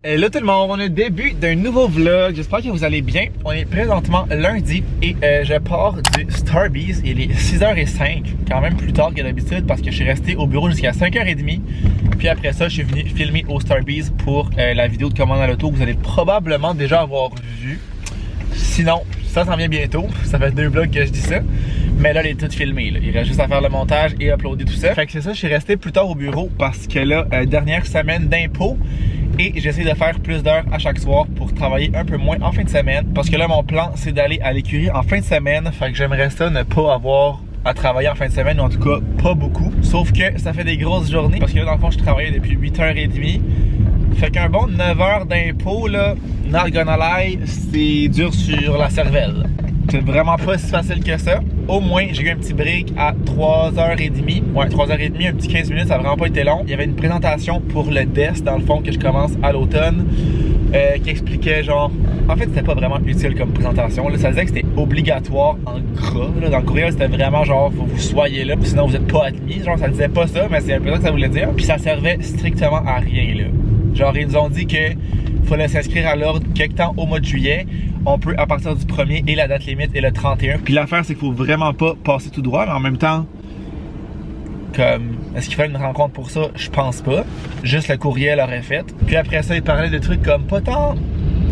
Hello tout le monde, on est au début d'un nouveau vlog, j'espère que vous allez bien. On est présentement lundi et je pars du Starbucks, il est 6h05, quand même plus tard que d'habitude parce que je suis resté au bureau jusqu'à 5h30. Puis après ça, je suis venu filmer au Starbucks pour la vidéo de commande à l'auto que vous allez probablement déjà avoir vu. Sinon, ça s'en vient bientôt, ça fait 2 vlogs que je dis ça. Mais là, elle est toute filmée, là. Il reste juste à faire le montage et uploader tout ça. Fait que c'est ça, je suis resté plus tard au bureau parce que là, dernière semaine d'impôt. Et j'essaie de faire plus d'heures à chaque soir pour travailler un peu moins en fin de semaine. Parce que là, mon plan, c'est d'aller à l'écurie en fin de semaine. Fait que j'aimerais ça ne pas avoir à travailler en fin de semaine, ou en tout cas, pas beaucoup. Sauf que ça fait des grosses journées. Parce que là, dans le fond, je travaillais depuis 8h30. Fait qu'un bon 9h d'impôt, là, not gonna lie, c'est dur sur la cervelle. C'est vraiment pas si facile que ça. Au moins, j'ai eu un petit break à 3h30. Ouais, 3h30, un petit 15 minutes, ça a vraiment pas été long. Il y avait une présentation pour le DES, dans le fond, que je commence à l'automne, qui expliquait genre... En fait, c'était pas vraiment utile comme présentation. Là, ça disait que c'était obligatoire en gras. Là, dans le courriel, c'était vraiment genre, faut que vous soyez là, sinon vous êtes pas admis. Genre, ça disait pas ça, mais c'est un peu ça que ça voulait dire. Puis ça servait strictement à rien, là. Genre, ils nous ont dit que fallait s'inscrire à l'ordre quelque temps au mois de juillet. On peut à partir du 1er et la date limite est le 31. Puis l'affaire, c'est qu'il faut vraiment pas passer tout droit, mais en même temps, comme, est-ce qu'il fallait une rencontre pour ça? Je pense pas. Juste le courriel aurait fait. Puis après ça, il parlait de trucs comme pas tant...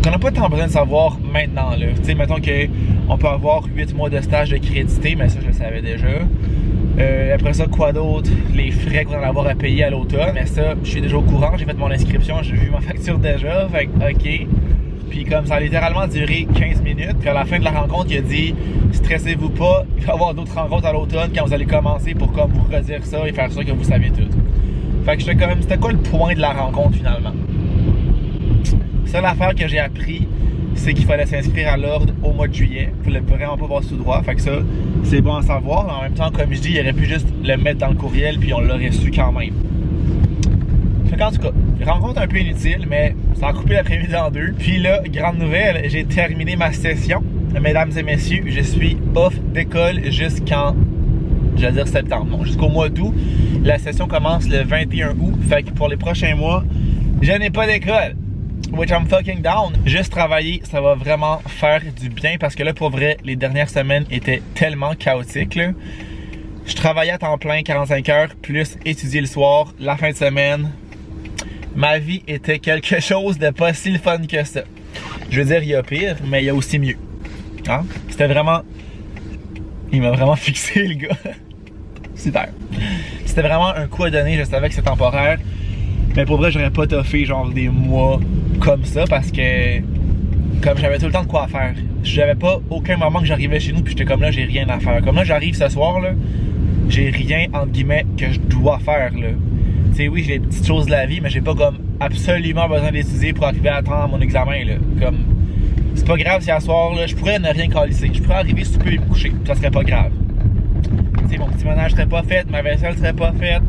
qu'on n'a pas tant besoin de savoir maintenant, là. Tu sais, mettons qu'on peut avoir 8 mois de stage de crédité, mais ça, je le savais déjà. Après ça, quoi d'autre? Les frais qu'on allait avoir à payer à l'automne. Mais ça, je suis déjà au courant. J'ai fait mon inscription, j'ai vu ma facture déjà. Fait que, ok. Puis comme ça a littéralement duré 15 minutes. Puis à la fin de la rencontre, il a dit « Stressez-vous pas, il va y avoir d'autres rencontres à l'automne quand vous allez commencer pour comme vous redire ça et faire ça que vous savez tout. » Fait que j'étais comme, c'était quoi le point de la rencontre finalement? Seule affaire que j'ai appris, c'est qu'il fallait s'inscrire à l'ordre au mois de juillet. Il fallait vraiment pas passer tout droit. Fait que ça, c'est bon à savoir. Mais en même temps, comme je dis, il aurait pu juste le mettre dans le courriel puis on l'aurait su quand même. Fait qu'en tout cas, rencontre un peu inutile, mais ça a coupé l'après-midi en deux. Puis là, grande nouvelle, j'ai terminé ma session. Mesdames et messieurs, je suis off d'école jusqu'en, j'allais dire septembre, non, jusqu'au mois d'août. La session commence le 21 août. Fait que pour les prochains mois, je n'ai pas d'école. Which I'm fucking down. Juste travailler, ça va vraiment faire du bien parce que là, pour vrai, les dernières semaines étaient tellement chaotiques, là. Je travaillais à temps plein, 45 heures, plus étudier le soir, la fin de semaine. Ma vie était quelque chose de pas si le fun que ça. Je veux dire, il y a pire, mais il y a aussi mieux. Hein? C'était vraiment... Il m'a vraiment fixé, le gars. Super. C'était vraiment un coup à donner, je savais que c'était temporaire. Mais pour vrai, j'aurais pas toffé genre des mois comme ça parce que... Comme j'avais tout le temps de quoi faire. J'avais pas aucun moment que j'arrivais chez nous puis j'étais comme là, j'ai rien à faire. Comme là, j'arrive ce soir, là, j'ai rien, entre guillemets, que je dois faire, là. Tu sais, oui, j'ai les petites choses de la vie, mais j'ai pas comme absolument besoin d'étudier pour arriver à temps à mon examen, là. Comme, c'est pas grave si à soir, là, je pourrais ne rien calisser. Je pourrais arriver souper et me coucher, ça serait pas grave. Tu sais, mon petit ménage serait pas fait, ma vaisselle serait pas faite.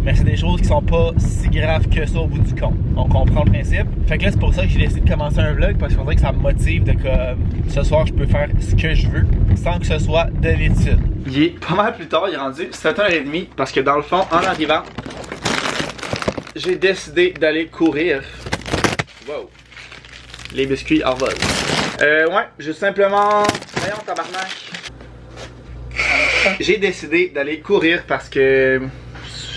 Mais c'est des choses qui sont pas si graves que ça au bout du compte. On comprend le principe. Fait que là, c'est pour ça que j'ai décidé de commencer un vlog parce qu'on dirait que ça me motive de que ce soir, je peux faire ce que je veux sans que ce soit de l'étude. Il est pas mal plus tard, il est rendu 7h30 parce que dans le fond, en arrivant, j'ai décidé d'aller courir. Wow. Les biscuits en vol. Ouais, juste simplement... Voyons, tabarnak. J'ai décidé d'aller courir parce que...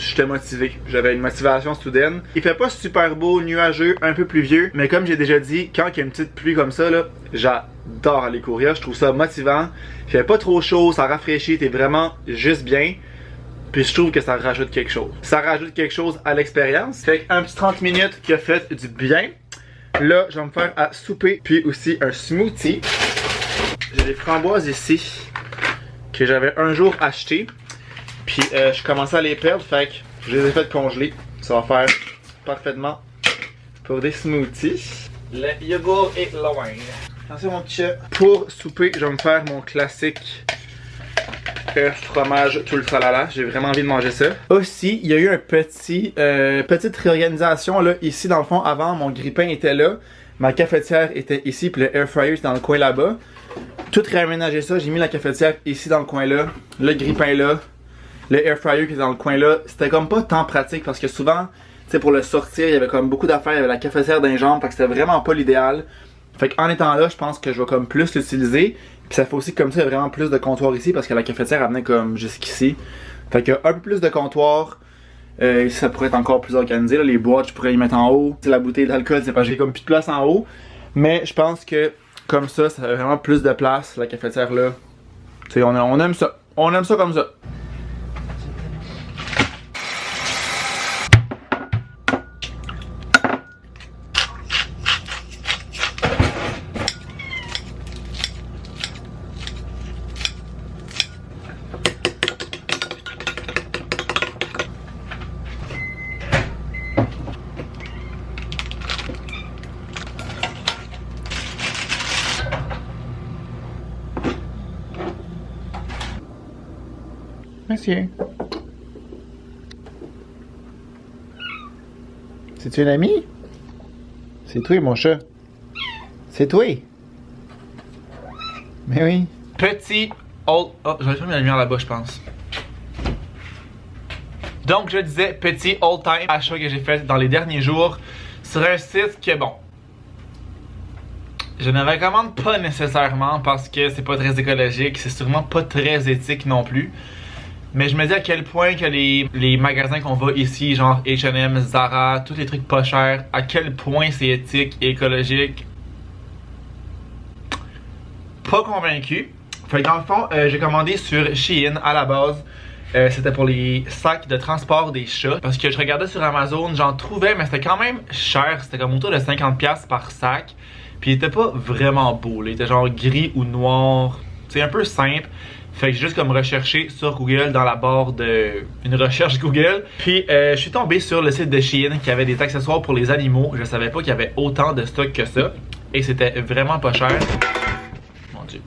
J'étais motivé, j'avais une motivation soudaine. Il fait pas super beau, nuageux, un peu pluvieux, mais comme j'ai déjà dit, quand il y a une petite pluie comme ça, là, j'adore aller courir, je trouve ça motivant. Il fait pas trop chaud, ça rafraîchit, t'es vraiment juste bien. Puis je trouve que ça rajoute quelque chose. Ça rajoute quelque chose à l'expérience. Fait qu'un petit 30 minutes qui a fait du bien. Là, je vais me faire à souper, puis aussi un smoothie. J'ai des framboises ici, que j'avais un jour acheté. Puis je commençais à les perdre, fait que je les ai fait congeler. Ça va faire parfaitement pour des smoothies. Le yogourt et le wine. Attention mon petit chat. Pour souper, je vais me faire mon classique fromage tout le tralala. J'ai vraiment envie de manger ça. Aussi, il y a eu un petite réorganisation là. Ici dans le fond, avant mon grille-pain était là. Ma cafetière était ici, puis le air fryer était dans le coin là-bas. Tout réaménagé ça, j'ai mis la cafetière ici dans le coin là. Le grille-pain là. Le air fryer qui est dans le coin là, c'était comme pas tant pratique parce que souvent sais, pour le sortir, il y avait comme beaucoup d'affaires, il y avait la cafetière d'un jambe, fait que c'était vraiment pas l'idéal. Fait qu'en étant là, je pense que je vais comme plus l'utiliser. Puis ça fait aussi comme ça, il y a vraiment plus de comptoir ici parce que la cafetière elle venait comme jusqu'ici. Fait que un peu plus de comptoir. Ça pourrait être encore plus organisé. Là, les boîtes, je pourrais les mettre en haut. T'sais, la bouteille d'alcool, c'est pas j'ai comme plus de place en haut. Mais je pense que comme ça a vraiment plus de place, la cafetière là. T'sais, on aime ça. On aime ça comme ça. Monsieur. C'est-tu un ami? C'est toi, mon chat. C'est toi. Mais oui. Petit old... Oh, j'aurais pas mis la lumière là-bas, je pense. Donc, je disais, petit old-time achat que j'ai fait dans les derniers jours sur un site que, bon... Je ne le recommande pas nécessairement parce que c'est pas très écologique, c'est sûrement pas très éthique non plus. Mais je me dis à quel point que les magasins qu'on va ici, genre H&M, Zara, tous les trucs pas chers, à quel point c'est éthique et écologique. Pas convaincu. Fait que dans le fond, j'ai commandé sur Shein à la base. C'était pour les sacs de transport des chats. Parce que je regardais sur Amazon, j'en trouvais, mais c'était quand même cher. C'était comme autour de 50$ par sac. Puis il était pas vraiment beau, là. Il était genre gris ou noir. C'est un peu simple. Fait que j'ai juste comme recherché sur Google dans la barre de une recherche Google. Puis je suis tombé sur le site de Shein qui avait des accessoires pour les animaux. Je savais pas qu'il y avait autant de stock que ça. Et c'était vraiment pas cher. Mon dieu.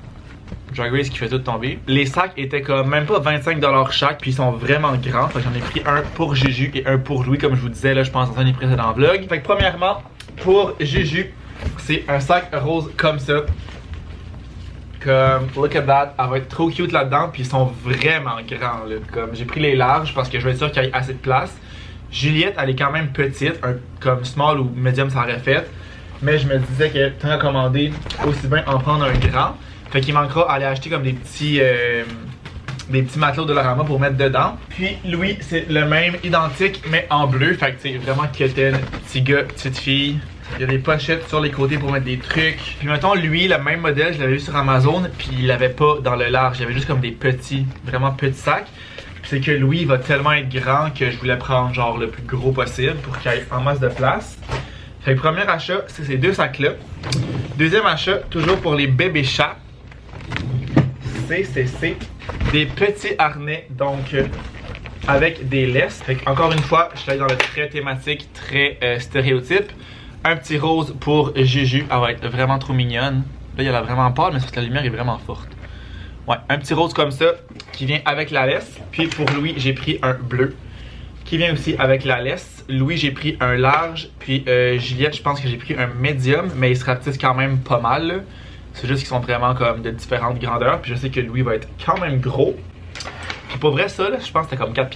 Drag Race qui fait tout tomber. Les sacs étaient comme même pas 25$ chaque. Puis ils sont vraiment grands. Fait que j'en ai pris un pour Juju et un pour Louis. Comme je vous disais là, je pense dans un des précédents vlogs. Fait que premièrement, pour Juju, c'est un sac rose comme ça. Comme, look at that, elle va être trop cute là-dedans, puis ils sont vraiment grands là. Comme, j'ai pris les larges parce que je veux être sûr qu'il y ait assez de place. Juliette, elle est quand même petite, comme small ou medium ça aurait fait. Mais je me disais que tant à commander, aussi bien en prendre un grand. Fait qu'il manquera à aller acheter comme des petits matelots de Dollarama pour mettre dedans. Puis Louis, c'est le même, identique, mais en bleu. Fait que c'est vraiment quétaine, petit gars, petite fille. Il y a des pochettes sur les côtés pour mettre des trucs. Puis mettons, lui, le même modèle, je l'avais vu sur Amazon, puis il l'avait pas dans le large. Il y avait juste comme des petits, vraiment petits sacs. Puis c'est que Louis, il va tellement être grand que je voulais prendre genre le plus gros possible pour qu'il y ait en masse de place. Fait que premier achat, c'est ces deux sacs-là. Deuxième achat, toujours pour les bébés chats. C'est des petits harnais, donc avec des laisses. Fait que, encore une fois, je suis allé dans le très thématique, très stéréotype. Un petit rose pour Juju, elle va être vraiment trop mignonne. Là, il y a la vraiment pâle, mais parce que la lumière est vraiment forte. Ouais, un petit rose comme ça, qui vient avec la laisse. Puis pour Louis, j'ai pris un bleu, qui vient aussi avec la laisse. Louis, j'ai pris un large. Puis Juliette, je pense que j'ai pris un médium, mais ils se rapetissent quand même pas mal. C'est juste qu'ils sont vraiment comme de différentes grandeurs. Puis je sais que Louis va être quand même gros. Puis pour vrai, ça, là, je pense que c'était comme 4$.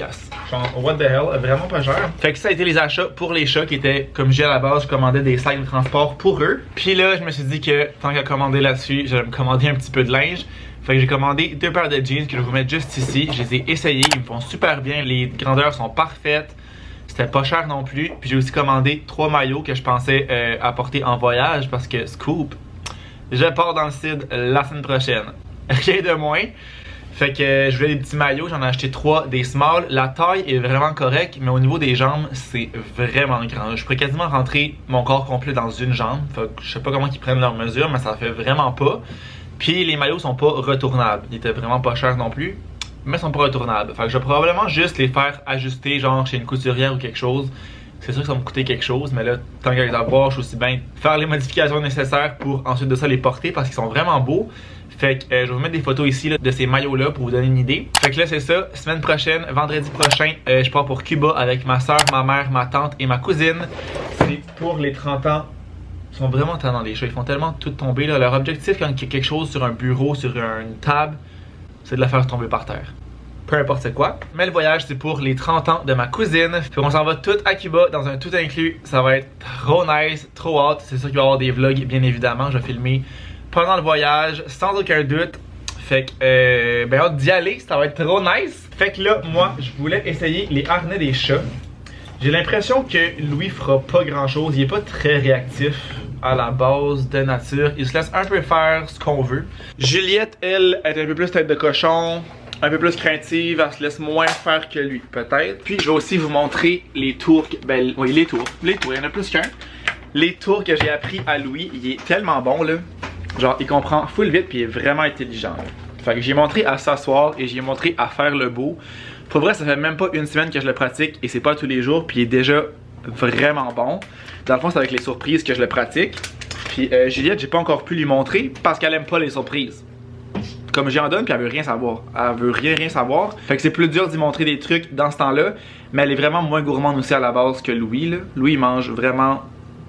Genre, what the hell, vraiment pas cher. Fait que ça a été les achats pour les chats qui étaient, comme je disais à la base, je commandais des sacs de transport pour eux. Puis là, je me suis dit que tant qu'à commander là-dessus, j'allais me commander un petit peu de linge. Fait que j'ai commandé 2 paires de jeans que je vais vous mettre juste ici. Je les ai essayés, ils me font super bien. Les grandeurs sont parfaites. C'était pas cher non plus. Puis j'ai aussi commandé 3 maillots que je pensais apporter en voyage parce que scoop, je pars dans le sud la semaine prochaine. Rien de moins. Fait que je voulais des petits maillots, j'en ai acheté 3 des small. La taille est vraiment correcte, mais au niveau des jambes, c'est vraiment grand. Je pourrais quasiment rentrer mon corps complet dans une jambe. Fait que je sais pas comment ils prennent leurs mesures, mais ça fait vraiment pas. Puis les maillots sont pas retournables. Ils étaient vraiment pas chers non plus, mais sont pas retournables. Fait que je vais probablement juste les faire ajuster, genre chez une couturière ou quelque chose. C'est sûr que ça va me coûter quelque chose, mais là, tant qu'à les avoir, je suis aussi bien faire les modifications nécessaires pour ensuite de ça les porter parce qu'ils sont vraiment beaux. Fait que je vais vous mettre des photos ici là, de ces maillots-là pour vous donner une idée. Fait que là, c'est ça. Semaine prochaine, vendredi prochain, je pars pour Cuba avec ma soeur, ma mère, ma tante et ma cousine. C'est pour les 30 ans. Ils sont vraiment tannants les chats. Ils font tellement tout tomber. Là. Leur objectif, quand il y a quelque chose sur un bureau, sur une table, c'est de la faire tomber par terre. peu importe quoi. Mais le voyage, c'est pour les 30 ans de ma cousine. Puis on s'en va tout à Cuba dans un tout inclus. Ça va être trop nice, trop hot. C'est sûr qu'il va y avoir des vlogs, bien évidemment. Je vais filmer pendant le voyage, sans aucun doute. Fait que, ben hâte d'y aller, ça va être trop nice. Fait que là, moi, je voulais essayer les harnais des chats. J'ai l'impression que Louis fera pas grand chose. Il est pas très réactif à la base de nature. Il se laisse un peu faire ce qu'on veut. Juliette, elle, est un peu plus tête de cochon, un peu plus craintive. Elle se laisse moins faire que lui, peut-être. Puis je vais aussi vous montrer les tours. Ben, oui, les tours. Les tours, il y en a plus qu'un. Les tours que j'ai appris à Louis. Il est tellement bon, là. Genre, il comprend full vite puis il est vraiment intelligent. Là. Fait que j'ai montré à s'asseoir et j'ai montré à faire le beau. Pour vrai, ça fait même pas une semaine que je le pratique et c'est pas tous les jours puis il est déjà vraiment bon. Dans le fond, c'est avec les surprises que je le pratique. Puis Juliette, j'ai pas encore pu lui montrer parce qu'elle aime pas les surprises. Comme j'y en donne puis elle veut rien savoir. Elle veut rien savoir. Fait que c'est plus dur d'y montrer des trucs dans ce temps-là. Mais elle est vraiment moins gourmande aussi à la base que Louis. Là. Louis, il mange vraiment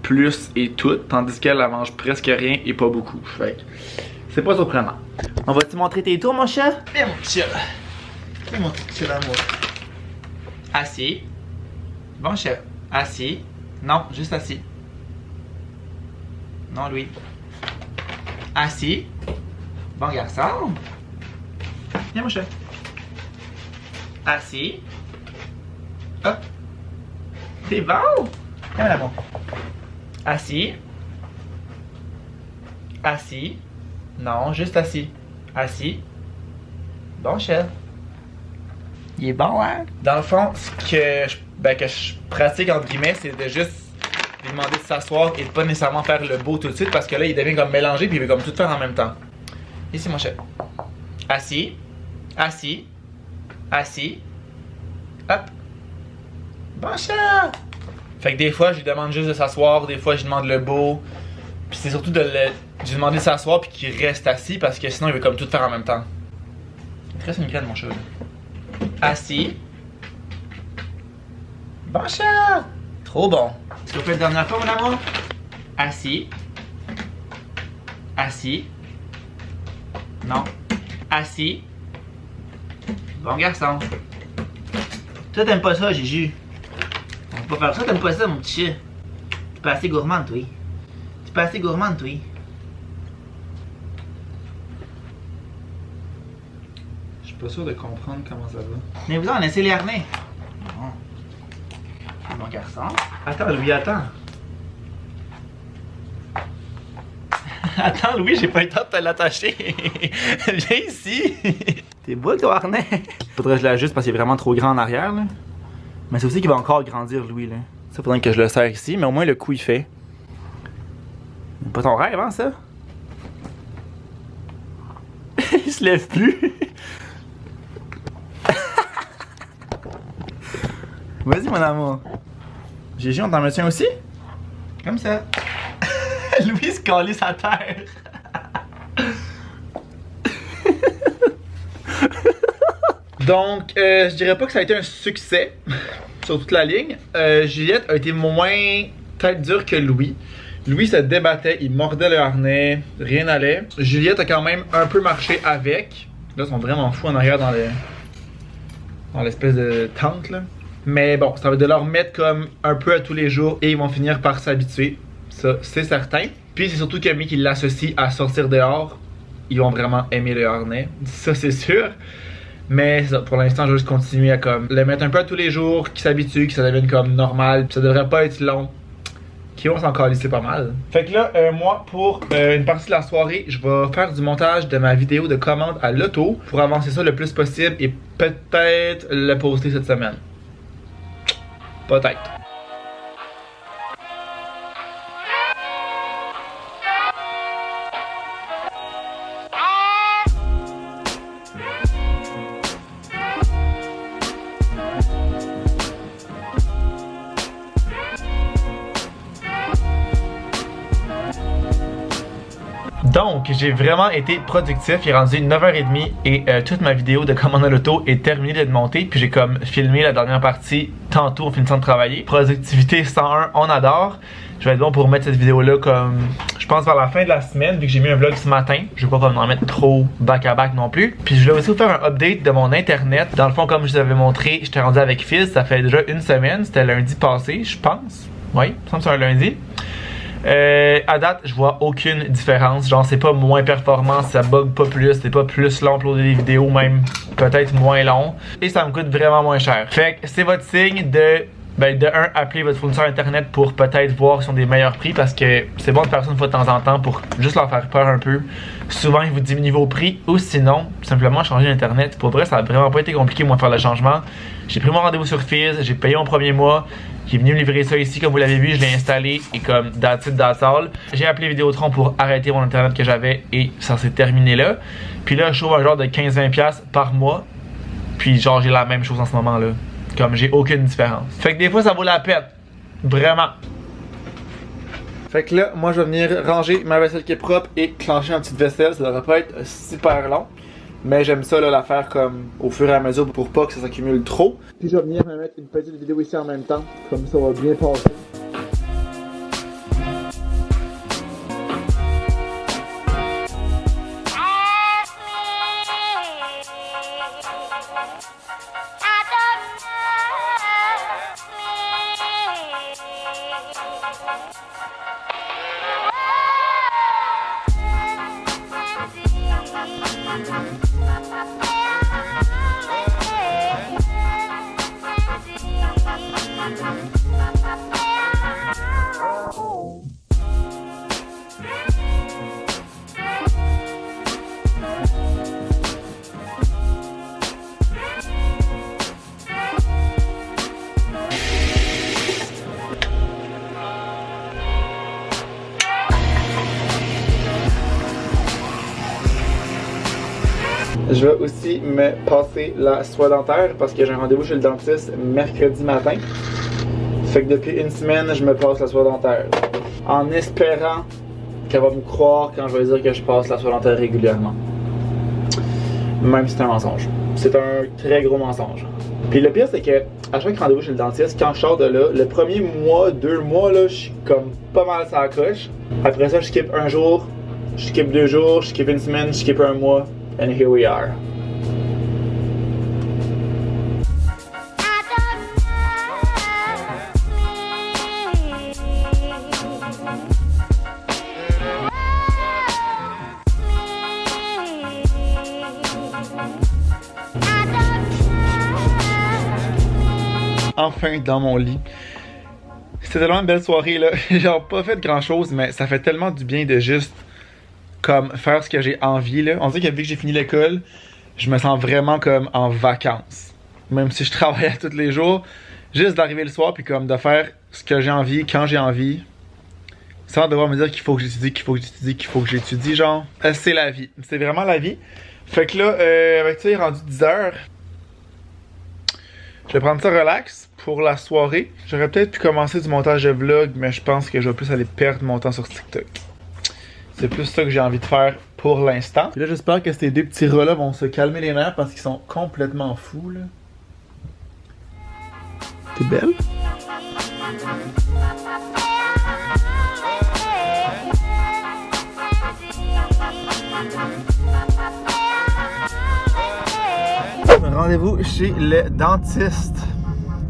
plus et tout, tandis qu'elle mange presque rien et pas beaucoup. Fait que c'est pas surprenant. On va-tu montrer tes tours, mon chat? Viens, mon chat. Viens, mon chat d'amour. Assis. Bon chat. Assis. Non, juste assis. Non, Louis. Assis. Bon garçon. Viens, mon chat. Assis. Hop. C'est bon. Viens, mon amour. Assis. Assis. Non, juste assis. Assis. Bon chat. Il est bon, hein? Dans le fond, ce que je pratique entre guillemets, c'est de juste lui demander de s'asseoir et de pas nécessairement faire le beau tout de suite parce que là, il devient comme mélangé puis il veut comme tout faire en même temps. Ici, mon chat. Assis. Assis. Assis. Hop. Bon chat! Fait que des fois, je lui demande juste de s'asseoir, des fois, je lui demande le beau. Puis c'est surtout de lui demander de s'asseoir puis qu'il reste assis parce que sinon, il veut comme tout faire en même temps. Il te reste une graine, mon chat. Assis. Bon chat! Trop bon. Est-ce qu'on fait la dernière fois, mon amour? Assis. Assis. Non. Assis. Bon garçon. Toi, t'aimes pas ça, Jésus? On peut pas faire ça, t'aimes pas ça, mon petit chat? T'es pas assez gourmande, toi. T'es pas assez gourmande, toi. Je suis pas sûr de comprendre comment ça va. Mais vous en laissez les harnais. Non. Mon garçon. Attends, Louis, attends. Attends, Louis, j'ai pas eu le temps de te l'attacher. Viens ici. T'es beau, ton harnais. Faudrait que je l'ajuste parce qu'il est vraiment trop grand en arrière, là. Mais c'est aussi qu'il va encore grandir, Louis, là. Ça, faudrait que je le serre ici, mais au moins le coup, il fait. C'est pas ton rêve, hein, ça? Il se lève plus. Vas-y, mon amour. Gigi, on t'en met un aussi? Comme ça. Louis se calisse à terre. Donc, je dirais pas que ça a été un succès sur toute la ligne. Juliette a été moins tête dure que Louis. Louis se débattait, il mordait le harnais, rien n'allait. Juliette a quand même un peu marché avec. Là, ils sont vraiment fous en arrière dans l'espèce de tente, là. Mais bon, ça va de leur mettre comme un peu à tous les jours et ils vont finir par s'habituer. Ça, c'est certain. Puis c'est surtout Camille qui l'associe à sortir dehors. Ils vont vraiment aimer le harnais. Ça, c'est sûr. Mais ça, pour l'instant, je vais juste continuer à comme le mettre un peu à tous les jours, qu'ils s'habituent, que ça devienne comme normal. Puis ça devrait pas être long. Qui vont s'en calisser pas mal. Fait que là, moi, pour une partie de la soirée, je vais faire du montage de ma vidéo de commande à l'auto pour avancer ça le plus possible et peut-être le poster cette semaine. Peut-être. Donc, j'ai vraiment été productif. Il est rendu 9h30 et toute ma vidéo de commande à l'auto est terminée d'être montée. Puis j'ai comme filmé la dernière partie tantôt en finissant de travailler. Productivité 101, on adore. Je vais être bon pour mettre cette vidéo-là comme, je pense vers la fin de la semaine, vu que j'ai mis un vlog ce matin. Je veux pas comme en mettre trop back-à-back non plus. Puis je voulais aussi vous faire un update de mon internet. Dans le fond, comme je vous avais montré, j'étais rendu avec Fizz, ça fait déjà une semaine. C'était lundi passé, je pense. Oui, il me semble que c'est un lundi. À date, je vois aucune différence. Genre, c'est pas moins performant, ça bug pas plus, c'est pas plus long uploader des vidéos, même peut-être moins long. Et ça me coûte vraiment moins cher. Fait que c'est votre signe de appeler votre fournisseur internet pour peut-être voir s'ils ont des meilleurs prix, parce que c'est bon de faire ça une fois de temps en temps pour juste leur faire peur un peu. Souvent, ils vous diminuent vos prix, ou sinon, simplement changer d'internet. Pour vrai, ça a vraiment pas été compliqué, moi, de faire le changement. J'ai pris mon rendez-vous sur Fizz, j'ai payé mon premier mois. Qui est venu me livrer ça ici, comme vous l'avez vu, je l'ai installé et comme that's it, that's all. J'ai appelé Vidéotron pour arrêter mon internet que j'avais et ça s'est terminé là. Puis là, je trouve un genre de 15-20$ par mois. Puis genre, j'ai la même chose en ce moment là. Comme j'ai aucune différence. Fait que des fois, ça vaut la peine. Vraiment. Fait que là, moi, je vais venir ranger ma vaisselle qui est propre et clencher une petite vaisselle. Ça devrait pas être super long. Mais j'aime ça là, la faire comme au fur et à mesure pour pas que ça s'accumule trop. Puis je vais venir me mettre une petite vidéo ici en même temps, comme ça va bien passer. Je vais aussi me passer la soie dentaire parce que j'ai un rendez-vous chez le dentiste mercredi matin. Fait que depuis une semaine, je me passe la soie dentaire. En espérant qu'elle va me croire quand je vais dire que je passe la soie dentaire régulièrement. Même si c'est un mensonge. C'est un très gros mensonge. Puis le pire, c'est que à chaque rendez-vous chez le dentiste, quand je sors de là, le premier mois, 2 mois, là, je suis comme pas mal sur la coche. Après ça, je skip un jour, je skip 2 jours, je skip une semaine, je skip un mois. And here we are. Enfin dans mon lit. C'était tellement une belle soirée là. J'ai genre pas fait grand chose, mais ça fait tellement du bien de juste comme faire ce que j'ai envie là. On dirait que vu que j'ai fini l'école, je me sens vraiment comme en vacances. Même si je travaillais tous les jours, juste d'arriver le soir puis comme de faire ce que j'ai envie, quand j'ai envie. Sans devoir me dire qu'il faut que j'étudie, qu'il faut que j'étudie, qu'il faut que j'étudie, genre. C'est la vie. C'est vraiment la vie. Fait que là, avec ça, il est rendu 10h. Je vais prendre ça relax pour la soirée. J'aurais peut-être pu commencer du montage de vlog, mais je pense que je vais plus aller perdre mon temps sur TikTok. C'est plus ça que j'ai envie de faire pour l'instant. Puis là, j'espère que ces deux petits rats-là vont se calmer les nerfs parce qu'ils sont complètement fous, là. T'es belle? Rendez-vous chez le dentiste.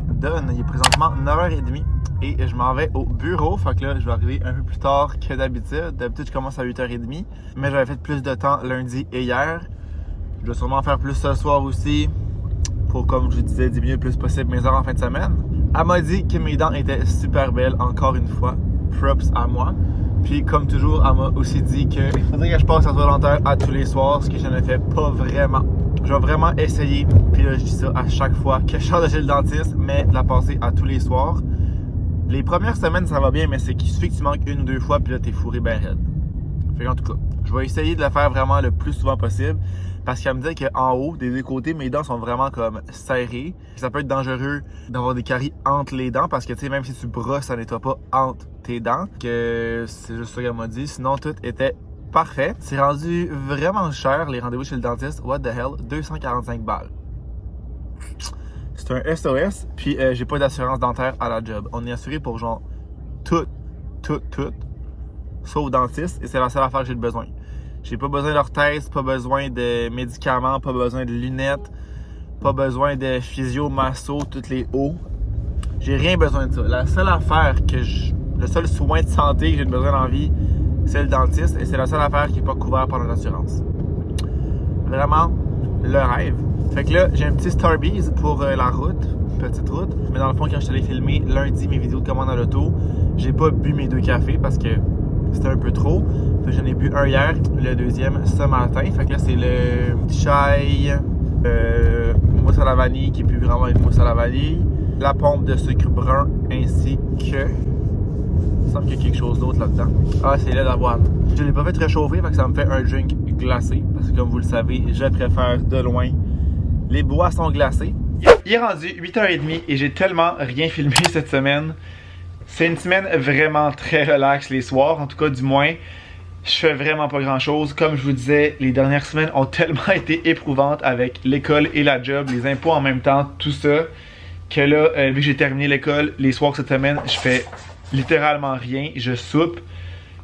Donne, il est présentement 9h30 et je m'en vais au bureau. Fait que là, je vais arriver un peu plus tard que d'habitude. D'habitude, je commence à 8h30, mais j'avais fait plus de temps lundi et hier. Je vais sûrement faire plus ce soir aussi pour, comme je vous disais, diminuer le plus possible mes heures en fin de semaine. Elle m'a dit que mes dents étaient super belles, encore une fois. Props à moi. Puis comme toujours, elle m'a aussi dit que il faudrait que je passe la soie dentaire à tous les soirs, ce que je ne fais pas vraiment. Je vais vraiment essayer, puis là je dis ça à chaque fois que je sors de chez le dentiste, mais de la passer à tous les soirs. Les premières semaines ça va bien, mais c'est qu'il suffit que tu manques une ou deux fois, puis là t'es fourré ben raide. Fait qu'en tout cas, je vais essayer de le faire vraiment le plus souvent possible, parce qu'elle me dit qu'en haut, des deux côtés, mes dents sont vraiment comme serrées. Ça peut être dangereux d'avoir des caries entre les dents, parce que tu sais, même si tu brosses, ça nettoie pas entre tes dents. Que c'est juste ça qu'elle m'a dit, sinon tout était parfait. C'est rendu vraiment cher les rendez-vous chez le dentiste. What the hell? 245 balles. C'est un SOS, puis j'ai pas d'assurance dentaire à la job. On est assuré pour genre tout tout, sauf dentiste, et c'est la seule affaire que j'ai besoin. J'ai pas besoin d'orthèse, pas besoin de médicaments, pas besoin de lunettes, pas besoin de physio, masso, tous les hauts. J'ai rien besoin de ça. La seule affaire le seul soin de santé que j'ai besoin dans la vie, c'est le dentiste, et c'est la seule affaire qui n'est pas couverte par l'assurance. Vraiment, le rêve. Fait que là, j'ai un petit Starbucks pour la route, petite route. Mais dans le fond, quand je suis allé filmer lundi mes vidéos de commande à l'auto, j'ai pas bu mes 2 cafés parce que c'était un peu trop. Fait que j'en ai bu un hier, le deuxième ce matin. Fait que là, c'est le chai, mousse à la vanille, qui est plus vraiment une mousse à la vanille, la pompe de sucre brun, ainsi que... Il semble qu'il y a quelque chose d'autre là-dedans. Ah, c'est lait d'avoine. Je ne l'ai pas fait réchauffer, fait que ça me fait un drink glacé. Parce que comme vous le savez, je préfère de loin les boissons glacées. Il est rendu 8h30 et j'ai tellement rien filmé cette semaine. C'est une semaine vraiment très relax les soirs, en tout cas du moins. Je fais vraiment pas grand chose. Comme je vous disais, les dernières semaines ont tellement été éprouvantes avec l'école et la job, les impôts en même temps, tout ça, que là, vu que j'ai terminé l'école, les soirs cette semaine, je fais littéralement rien. Je soupe,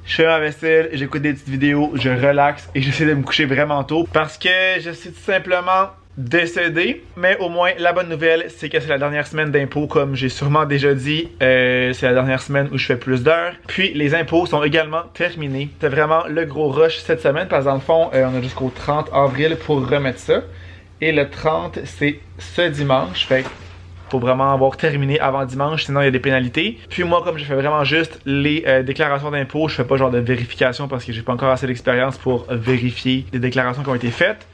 je fais ma vaisselle, j'écoute des petites vidéos, je relaxe et j'essaie de me coucher vraiment tôt parce que je suis tout simplement décédé. Mais au moins, la bonne nouvelle, c'est que c'est la dernière semaine d'impôts, comme j'ai sûrement déjà dit. C'est la dernière semaine où je fais plus d'heures. Puis les impôts sont également terminés. C'est vraiment le gros rush cette semaine parce que dans le fond, on a jusqu'au 30 avril pour remettre ça. Et le 30, c'est ce dimanche. Fait faut vraiment avoir terminé avant dimanche, sinon il y a des pénalités. Puis moi, comme je fais vraiment juste les déclarations d'impôts, je fais pas genre de vérification parce que j'ai pas encore assez d'expérience pour vérifier les déclarations qui ont été faites.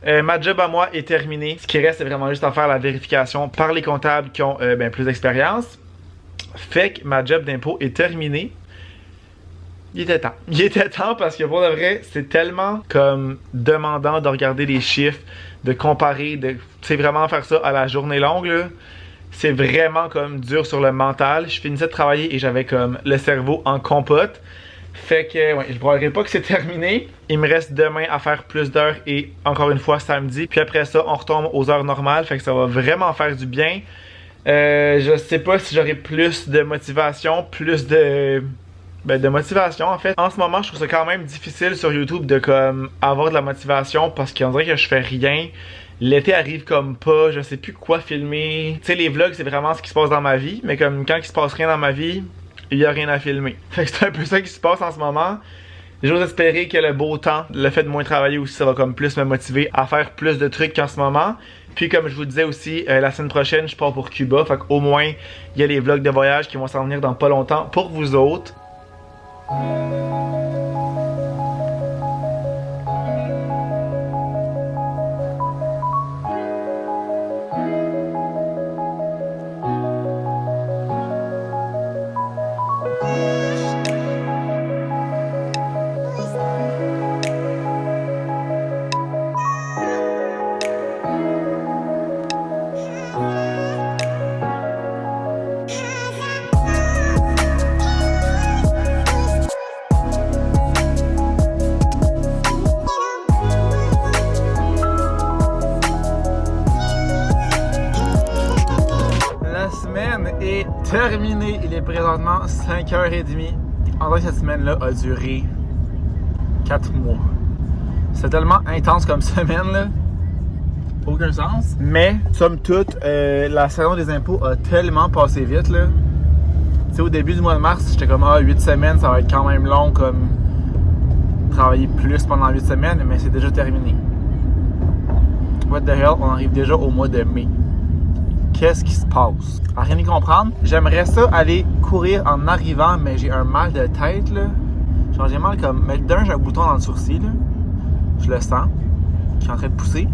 Ma job à moi est terminée. Ce qui reste, c'est vraiment juste à faire la vérification par les comptables qui ont plus d'expérience. Fait que ma job d'impôt est terminée. Il était temps. Il était temps parce que pour de vrai, c'est tellement comme demandant de regarder les chiffres, de comparer, de vraiment faire ça à la journée longue, là. C'est vraiment comme dur sur le mental. Je finissais de travailler et j'avais comme le cerveau en compote. Fait que, ouais, je ne broyerai pas que c'est terminé. Il me reste demain à faire plus d'heures et encore une fois samedi. Puis après ça, on retombe aux heures normales. Fait que ça va vraiment faire du bien. Je sais pas si j'aurai plus de motivation, plus de motivation en fait. En ce moment, je trouve ça quand même difficile sur YouTube de comme avoir de la motivation parce qu'on dirait que je fais rien. L'été arrive comme pas, je sais plus quoi filmer. Tu sais, les vlogs, c'est vraiment ce qui se passe dans ma vie. Mais comme quand il se passe rien dans ma vie, il y a rien à filmer. Fait que c'est un peu ça qui se passe en ce moment. J'ose espérer que le beau temps, le fait de moins travailler aussi, ça va comme plus me motiver à faire plus de trucs qu'en ce moment. Puis comme je vous disais aussi, la semaine prochaine, je pars pour Cuba. Fait qu'au moins, il y a les vlogs de voyage qui vont s'en venir dans pas longtemps pour vous autres. Est terminé. Il est présentement 5h30. En vrai, cette semaine-là a duré 4 mois. C'est tellement intense comme semaine, là. Aucun sens. Mais, somme toute, la saison des impôts a tellement passé vite, là. Tu sais, au début du mois de mars, j'étais comme, 8 semaines, ça va être quand même long, comme travailler plus pendant 8 semaines, mais c'est déjà terminé. What the hell, on arrive déjà au mois de mai. Qu'est-ce qui se passe? À rien y comprendre. J'aimerais ça aller courir en arrivant, mais j'ai un mal de tête, là. Genre, j'ai mal comme... Mais d'un, j'ai un bouton dans le sourcil, là. Je le sens. Qui est en train de pousser.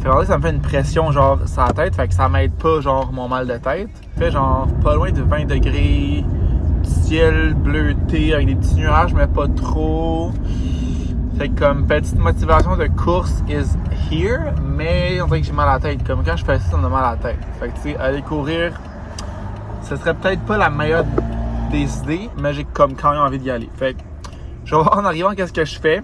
Fait que ça me fait une pression, genre, sur la tête. Fait que ça m'aide pas, genre, mon mal de tête. Fait genre, pas loin de 20 degrés. Ciel bleuté avec des petits nuages, mais pas trop. Fait que comme petite motivation de course is here, mais on dirait que j'ai mal à la tête. Comme quand je fais ça, on a mal à la tête. Fait que tu sais, aller courir, ce serait peut-être pas la meilleure des idées, mais j'ai comme quand même envie d'y aller. Fait que je vais voir en arrivant qu'est-ce que je fais.